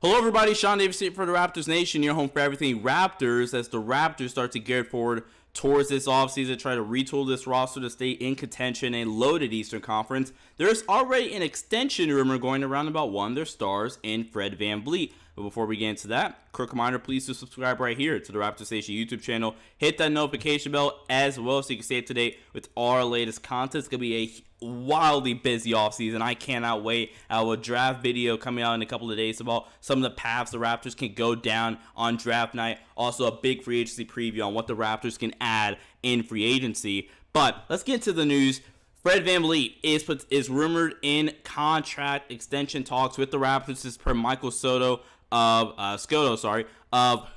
Hello everybody, Sean Davis here for the Raptors Nation, your home for everything Raptors, as the Raptors start to gear forward towards this offseason, try to retool this roster to stay in contention and loaded Eastern Conference. There's already an extension rumor going around about one of their stars in Fred Vanvleet. But before we get into that, quick reminder, please do subscribe right here to the Raptors Nation YouTube channel. Hit that notification bell as well so you can stay up to date with our latest content. It's going to be a wildly busy offseason. I cannot wait. I will draft video coming out in a couple of days about some of the paths the Raptors can go down on draft night. Also a big free agency preview on what the Raptors can add in free agency. But let's get to the news. Fred Vanvleet is rumored in contract extension talks with the Raptors. This is per Michael Soto of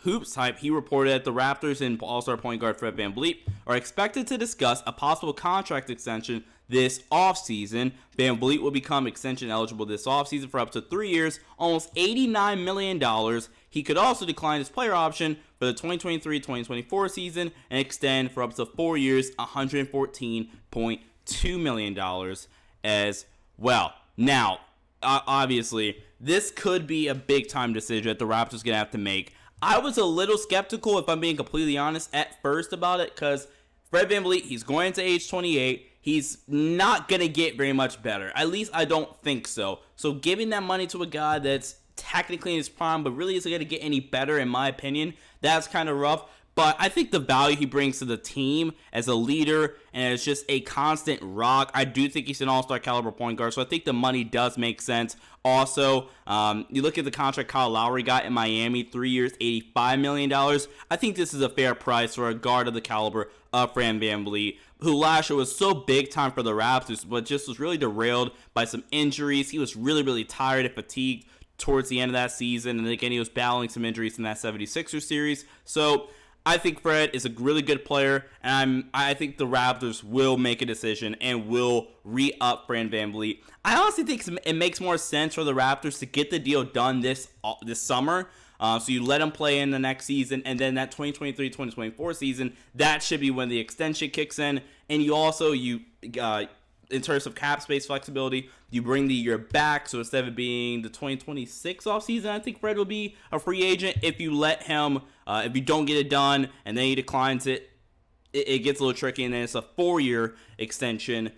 Hoops Hype. He reported that the Raptors and All-Star point guard Fred Vanvleet are expected to discuss a possible contract extension this offseason. Vanvleet will become extension eligible this offseason for up to 3 years, almost $89 million. He could also decline his player option for the 2023-2024 season and extend for up to 4 years, $114.2 million as well. Now, obviously, this could be a big-time decision that the Raptors going to have to make. I was a little skeptical, if I'm being completely honest, at first about it, because Fred Vanvleet, he's going to age 28. He's not going to get very much better. At least I don't think so. So giving that money to a guy that's technically in his prime, but really isn't going to get any better, in my opinion, that's kind of rough. But I think the value he brings to the team as a leader and as just a constant rock, I do think he's an all-star caliber point guard. So I think the money does make sense. Also, you look at the contract Kyle Lowry got in Miami, 3 years, $85 million. I think this is a fair price for a guard of the caliber of Fred Vanvleet, who last year was so big time for the Raptors, but just was really derailed by some injuries. He was really, really tired and fatigued towards the end of that season. And again, he was battling some injuries in that 76ers series. So I think Fred is a really good player, and I think the Raptors will make a decision and will re-up Fred Vanvleet. I honestly think it makes more sense for the Raptors to get the deal done this summer. So you let him play in the next season, and then that 2023-2024 season, that should be when the extension kicks in. And you also, in terms of cap space flexibility, you bring the year back. So instead of it being the 2026 offseason, I think Fred will be a free agent. If you let him, if you don't get it done and then he declines it, it gets a little tricky. And then it's a 4-year extension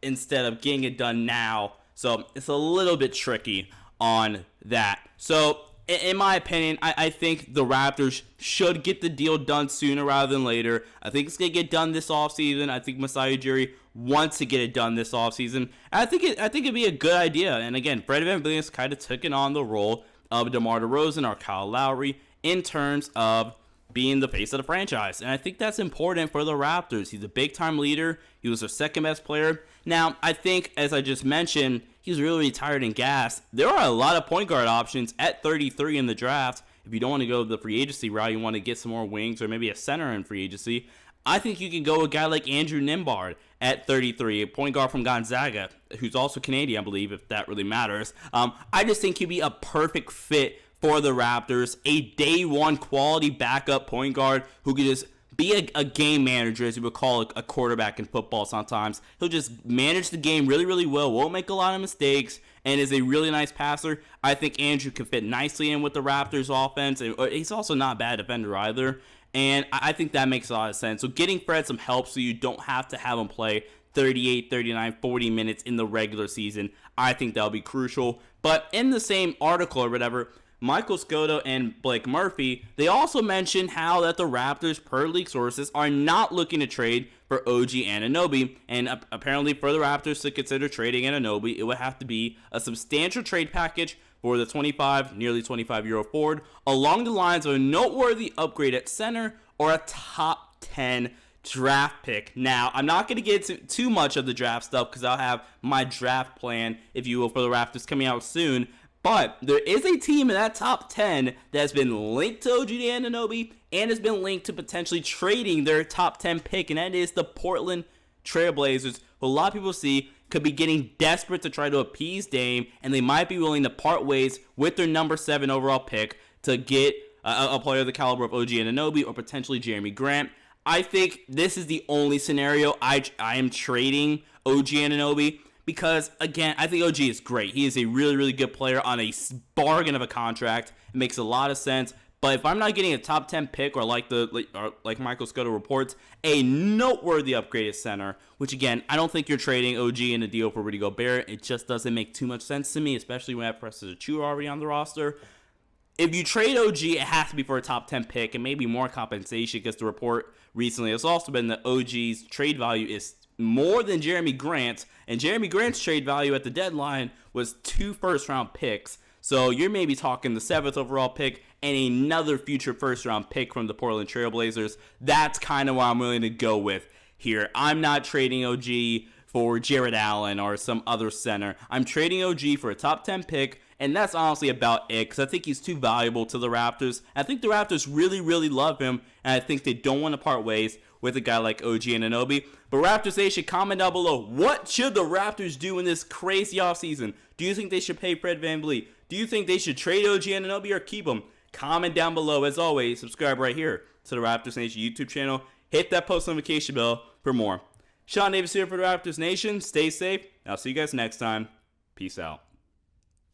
instead of getting it done now. So it's a little bit tricky on that. So in my opinion, I think the Raptors should get the deal done sooner rather than later. I think it's going to get done this offseason. I think Masai Ujiri wants to get it done this offseason. I think it'd be a good idea. And again, Fred Vanvleet has kind of taken on the role of DeMar DeRozan or Kyle Lowry in terms of being the face of the franchise. And I think that's important for the Raptors. He's a big-time leader. He was their second-best player. Now, I think, as I just mentioned, he's really tired and gassed. There are a lot of point guard options at 33 in the draft. If you don't want to go the free agency route, you want to get some more wings or maybe a center in free agency, I think you can go with a guy like Andrew Nembhard at 33, a point guard from Gonzaga, who's also Canadian, I believe, if that really matters. I just think he'd be a perfect fit for the Raptors, a day one quality backup point guard who could just be a game manager, as you would call a quarterback in football sometimes. He'll just manage the game really, really well, won't make a lot of mistakes, and is a really nice passer. I think Andrew can fit nicely in with the Raptors offense, and he's also not a bad defender either, and I think that makes a lot of sense. So getting Fred some help so you don't have to have him play 38, 39, 40 minutes in the regular season, I think that'll be crucial. But in the same article or whatever, Michael Scotto and Blake Murphy, they also mentioned how that the Raptors, per league sources, are not looking to trade for OG Anunoby. And apparently for the Raptors to consider trading Anunoby, it would have to be a substantial trade package for the nearly 25-year-old forward, along the lines of a noteworthy upgrade at center or a top 10 draft pick. Now, I'm not going to get into too much of the draft stuff because I'll have my draft plan, if you will, for the Raptors coming out soon. But there is a team in that top 10 that's been linked to OG Anunoby and has been linked to potentially trading their top 10 pick, and that is the Portland Trailblazers, who a lot of people see could be getting desperate to try to appease Dame, and they might be willing to part ways with their number 7 overall pick to get a player of the caliber of OG Anunoby or potentially Jeremy Grant. I think this is the only scenario I am trading OG Anunoby, because, again, I think OG is great. He is a really, really good player on a bargain of a contract. It makes a lot of sense. But if I'm not getting a top 10 pick or like Michael Scotto reports, a noteworthy upgraded center, which again, I don't think you're trading OG in a deal for Rudy Gobert. It just doesn't make too much sense to me, especially when I have Precious Achiuwa already on the roster. If you trade OG, it has to be for a top 10 pick and maybe more compensation, because the report recently has also been that OG's trade value is more than Jeremy Grant, and Jeremy Grant's trade value at the deadline was 2 first-round picks. So you're maybe talking the 7th overall pick and another future first-round pick from the Portland Trail Blazers. That's kind of what I'm willing to go with here. I'm not trading OG for Jared Allen or some other center. I'm trading OG for a top 10 pick, and that's honestly about it, because I think he's too valuable to the Raptors. I think the Raptors really, really love him, and I think they don't want to part ways with a guy like OG Anunoby. But Raptors Nation, comment down below. What should the Raptors do in this crazy offseason? Do you think they should pay Fred VanVleet? Do you think they should trade OG Anunoby or keep him? Comment down below. As always, subscribe right here to the Raptors Nation YouTube channel. Hit that post notification bell for more. Sean Davis here for the Raptors Nation. Stay safe. I'll see you guys next time. Peace out.